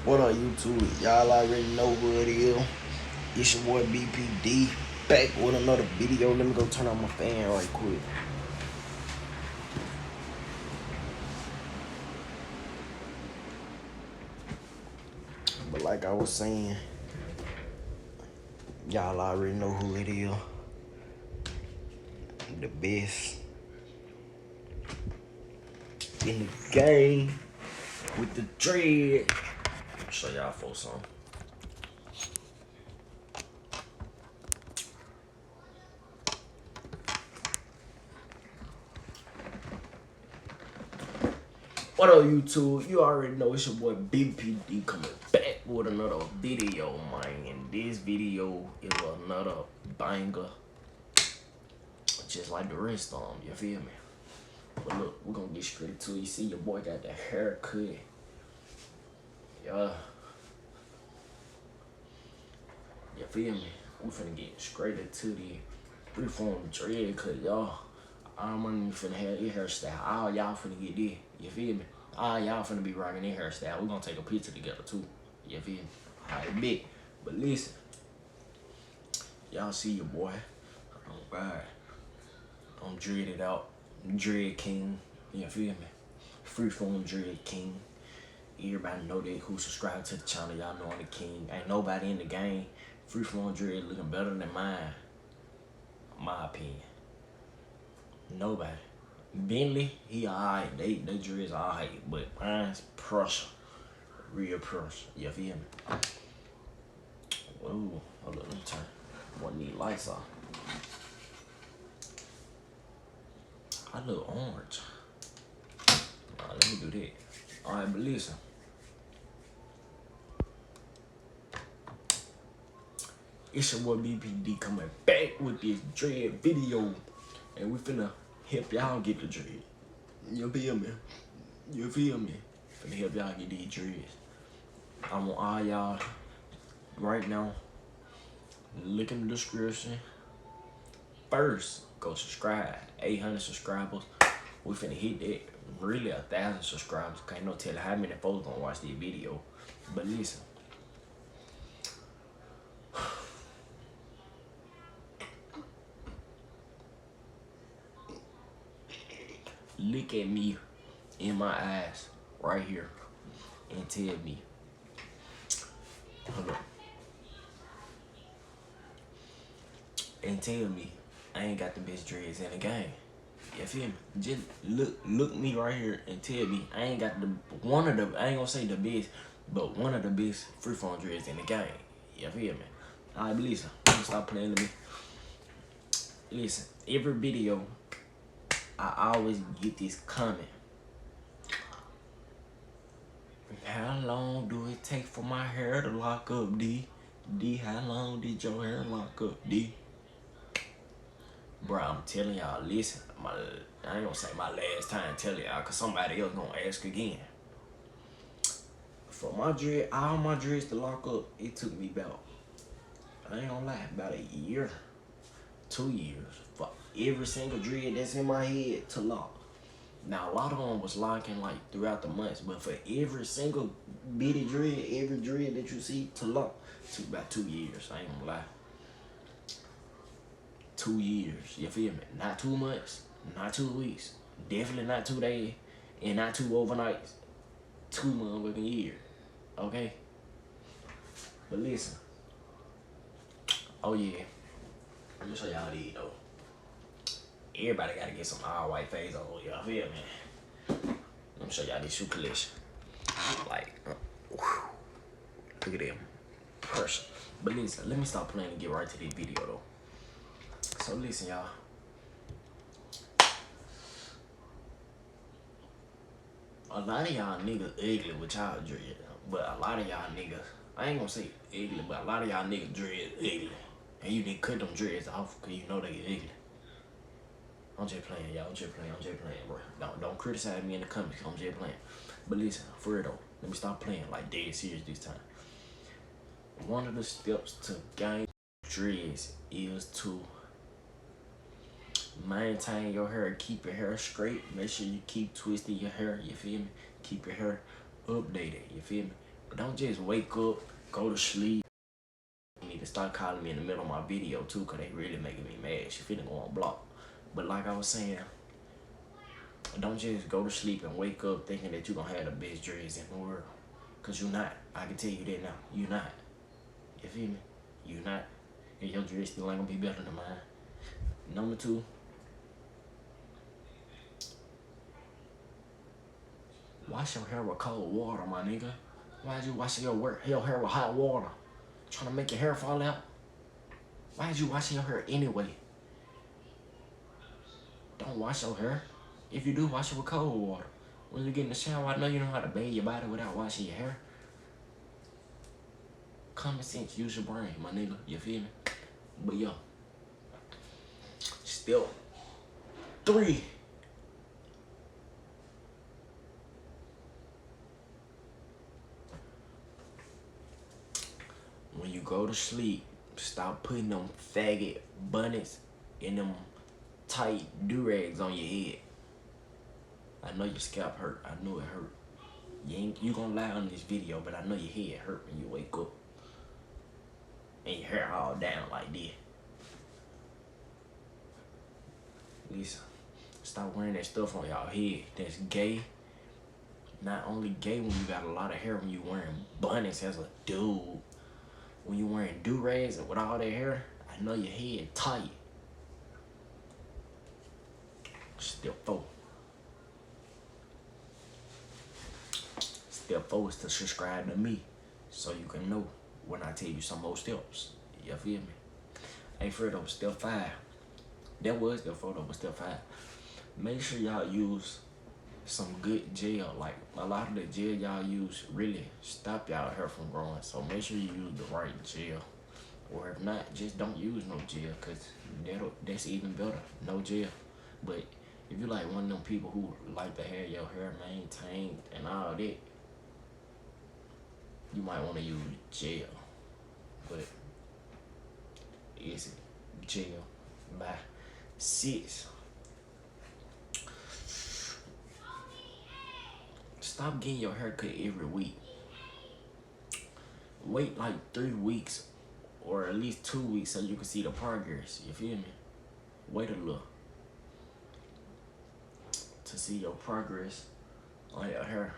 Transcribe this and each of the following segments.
What up, YouTube? Y'all already know who it is. It's your boy BPD back with another video. Let me go turn on my fan right quick. But like I was saying, y'all already know who it is. The best in the game with the dread. I'll show y'all for some. What up, YouTube? You already know it's your boy BPD coming back with another video, man. And this video is another banger, just like the rest of them. You feel me? But look, we're gonna get straight to it. You see your boy got the haircut. Yeah. You feel me? We finna get straight into the Freeform dread, cause y'all, I'm only finna have this hairstyle. All y'all finna get this. You feel me? All y'all finna be rocking this hairstyle. We gonna take a picture together too. You feel me? Alright, big. But listen, y'all see your boy. Alright. I'm dreaded out. Dread King. You feel me? Freeform Dread King. Everybody know that who subscribe to the channel. Y'all know I'm the king. Ain't nobody in the game. Freeform Dread looking better than mine. My opinion. Nobody. Bentley, he alright. They dreads alright. But mine's pressure. Real pressure. You feel me? Whoa. Hold up, let me turn one of these lights off. I look orange. Let me do that. Alright, but listen. It's your boy BPD coming back with this dread video. And we finna help y'all get the dread. You feel me? You feel me? Finna help y'all get these dreads. I want all y'all right now, look in the description. First, go subscribe. 800 subscribers. We finna hit that. Really 1,000 subscribers. Can't no tell how many folks gonna watch this video. But listen. Look at me in my eyes right here and tell me, hold up, and tell me I ain't got the best dreads in the game. You feel me? Just look me right here and tell me I ain't got one of the, I ain't gonna say the best, but one of the best Freeform dreads in the game. You feel me? Alright, but listen, let me stop playing. Listen, every video I always get this comment. How long do it take for my hair to lock up, D? D, how long did your hair lock up, D? Bro, I'm telling y'all, listen, I ain't gonna say my last time telling y'all, cause somebody else gonna ask again. For my dread, all my dreads to lock up, it took me about, I ain't gonna lie, about a year, 2 years, for every single dread that's in my head to lock. Now, a lot of them was locking like throughout the months, but for every single bitty dread, every dread that you see to lock, it took about 2 years, I ain't gonna lie. 2 years, you feel me? Not 2 months, not 2 weeks, definitely not 2 days, and not 2 overnights. 2 motherfucking years, okay? But listen, oh yeah, let me show y'all these though. Everybody gotta get some all white face on, y'all feel me? Let me show y'all this shoe collection. Like, look at them, pressure. But listen, let me stop playing and get right to this video though. So listen, y'all. A lot of y'all niggas ugly with y'all dread, but a lot of y'all niggas, I ain't gonna say ugly, but a lot of y'all niggas dread ugly. And you need to cut them dreads off because you know they get ugly. I'm just playing, y'all. I'm just playing, bro. Don't criticize me in the comments. I'm just playing. But listen, for real though, let me stop playing like dead serious this time. One of the steps to gain dreads is to maintain your hair, keep your hair straight. Make sure you keep twisting your hair, you feel me? Keep your hair updated, you feel me? Don't just wake up, go to sleep. You need to start calling me in the middle of my video too, cause they really making me mad. She finna go on block. But like I was saying, don't just go to sleep and wake up thinking that you gonna have the best dreads in the world. Cause you not. I can tell you that now. You not. You feel me? You not. And your dreads still ain't gonna be better than mine. Number 2. Wash your hair with cold water, my nigga. Why'd you wash your hair with hot water? Trying to make your hair fall out? Why'd you washing your hair anyway? Don't wash your hair. If you do, wash it with cold water. When you get in the shower, I know you know how to bathe your body without washing your hair. Common sense, use your brain, my nigga. You feel me? But yo, step 3. When you go to sleep, stop putting them faggot bunnies and them tight do-rags on your head. I know your scalp hurt. I know it hurt. You gonna lie on this video, but I know your head hurt when you wake up. And your hair all down like this. Listen, stop wearing that stuff on y'all head. That's gay. Not only gay when you got a lot of hair, when you wearing bunnies as a dude. When you wearing do-rags with all that hair, I know your head tight. Step 4. Step 4 is to subscribe to me so you can know when I tell you some more steps. You feel me? Hey, Fredo, step 5. That was step 4 though, but step 5. Make sure y'all use some good gel. Like, a lot of the gel y'all use really stop y'all hair from growing. So make sure you use the right gel. Or if not, just don't use no gel, because that's even better. No gel. But if you like one of them people who like to have your hair maintained and all that, you might want to use gel. But it's gel by 6. Stop getting your hair cut every week. Wait like 3 weeks or at least 2 weeks so you can see the progress. You feel me? Wait a little to see your progress on your hair.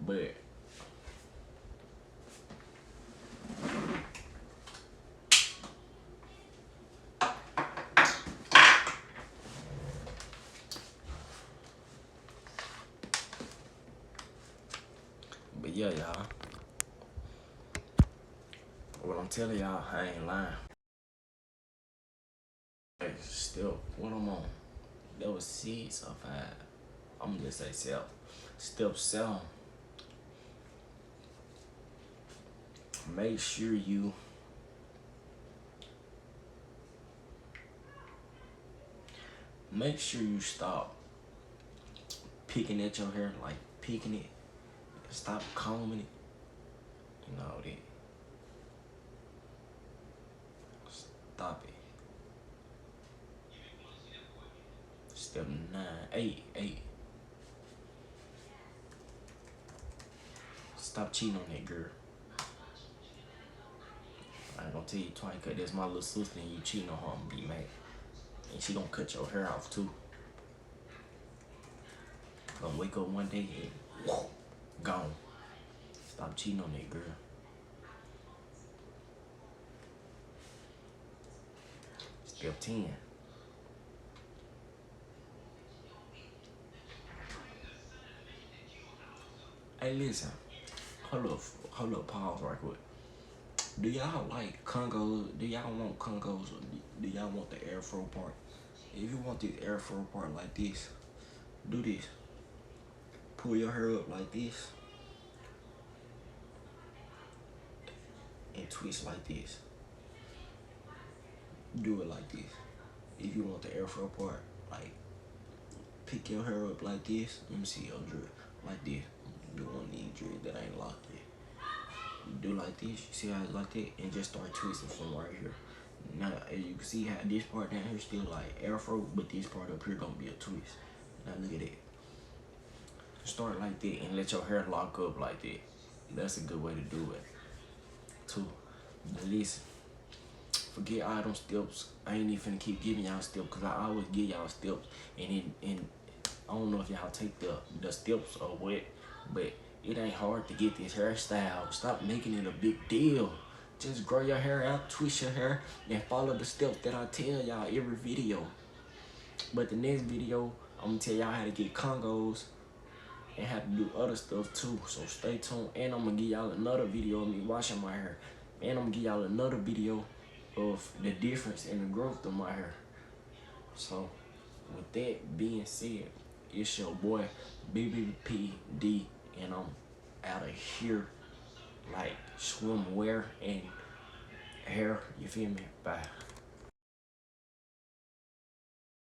But yeah, y'all. What I'm telling y'all, I ain't lying. Hey, still, what I'm on? That was 6 or 5. I'm gonna just say 7. Step 7. Make sure you stop picking at your hair, like picking it. Stop combing it. You know that. Stop it. Step 9, 8. Stop cheating on that girl. I ain't gonna tell you twice, cause that's my little sister and you cheating on her, I'm gonna be mad. And she gonna cut your hair off too. Gonna wake up one day and whoa, gone. Stop cheating on that girl. Step 10. Hey, listen. Hold up, pause right quick. Do y'all like Congos? Do y'all want Congos or do y'all want the airflow part? If you want this airflow part like this, do this. Pull your hair up like this and twist like this. Do it like this. If you want the airflow part, like pick your hair up like this. Let me see your dread like this. Do one of these dreads that ain't locked yet. Do like this, you see how it's like that, and just start twisting from right here. Now, as you can see how this part down here still like afro, but this part up here gonna be a twist. Now look at that. Start like that and let your hair lock up like that. That's a good way to do it too. But listen, forget all them steps. I ain't even finna keep giving y'all steps because I always give y'all steps. And I don't know if y'all take the steps or what, but it ain't hard to get this hairstyle. Stop making it a big deal. Just grow your hair out, twist your hair, and follow the steps that I tell y'all every video. But the next video, I'm gonna tell y'all how to get Congos and how to do other stuff too. So stay tuned. And I'm gonna give y'all another video of me washing my hair. And I'm gonna give y'all another video of the difference in the growth of my hair. So with that being said, it's your boy BBPD, and I'm out of here like swimwear and hair. You feel me? Bye.